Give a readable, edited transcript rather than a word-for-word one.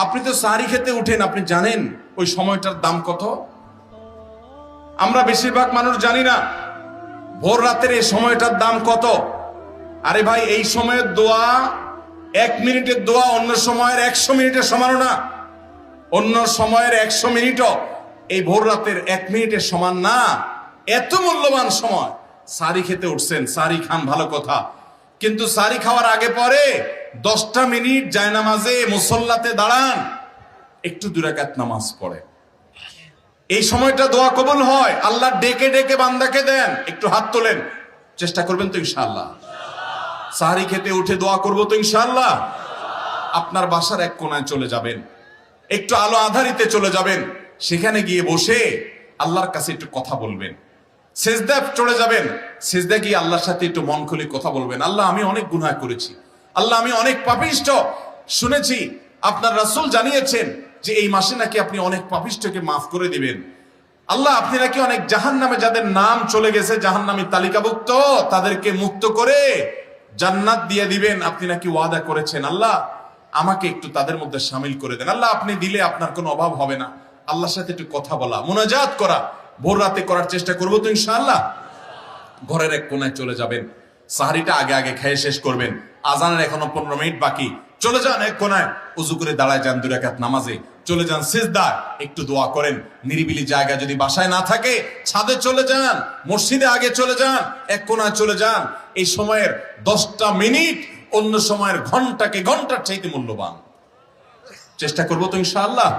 আপনি তো সাহারি খেতে উঠেন, আপনি জানেন ওই সময়টার দাম কত? আমরা বেশিরভাগ মানুষ জানি না ভোর রাতের এই সময়টার দাম কত। আরে ভাই, এই সময়ের দোয়া 1 মিনিটের দোয়া অন্য সময়ের 100 মিনিটের সমান না। অন্য সময়ের 100 মিনিটও এই ভোর রাতের 1 মিনিটের সমান না। এত মূল্যবান সময়। সাহারি খেতে উঠছেন, সাহারি খান, ভালো কথা, কিন্তু সাহারি খাওয়ার আগে পরে 10টা মিনিট জায়নামাজে মুসল্লাতে দাঁড়ান, একটু 2 রাকাত নামাজ পড়ে। এই সময়টা দোয়া কবুল হয়। আল্লাহ ডেকে ডেকে বান্দাকে দেন। একটু হাত তোলেন, চেষ্টা করবেন তো ইনশাআল্লাহ? সাহারি খেতে উঠে দোয়া করবো তো ইনশাআল্লাহ? আপনার বাসার এক কোণায় চলে যাবেন, একটু আলো আধারিতে চলে যাবেন, সেখানে গিয়ে বসে আল্লাহর কাছে একটু কথা বলবেন। সেজদা চলে যাবেন, সেজদা গিয়ে আল্লাহর সাথে একটু মন খুলে কথা বলবেন। আল্লাহ, আমি অনেক গুনাহ করেছি, আল্লাহ আমি অনেক পাপিষ্ঠ। শুনেছি আপনার রাসূল জানিয়েছেন যে এই মাসে নাকি আপনি অনেক পাপিষ্ঠকে মাফ করে দিবেন। আল্লাহ, আপনি নাকি অনেক জাহান্নামে যাদের নাম চলে গেছে, জাহান্নামী তালিকাভুক্ত, তাদেরকে মুক্ত করে জান্নাত দিয়ে দিবেন, আপনি নাকি ওয়াদা করেছেন। আল্লাহ, আমাকে একটু তাদের মধ্যে শামিল করে দেন। আল্লাহ, আপনি দিলে আপনার কোনো অভাব হবে না। আল্লাহর সাথে একটু কথা বলা, মুনাজাত করা ভোর রাতে করার চেষ্টা করবো তো ইনশাআল্লাহ? ঘরের এক কোণায় চলে যাবেন, সাহারিটা আগে আগে খেয়ে শেষ করবেন, আজানের এখনো 15 মিনিট বাকি। চলে যান এক কোণায়, উজু করে দাঁড়ায় যান 2 রাকাত নামাজে, চলে যান সিজদায়, একটু দোয়া করেন। নিরিবিলি জায়গা যদি বাসায় না থাকে, ছাদে চলে যান, মসজিদে আগে চলে যান, এক কোণায় চলে যান। এই সময়ের 10টা মিনিট অন্য সময়ের ঘন্টাকে ঘন্টার চাইতে মূল্যবান। চেষ্টা করবো তো ইনশাআল্লাহ?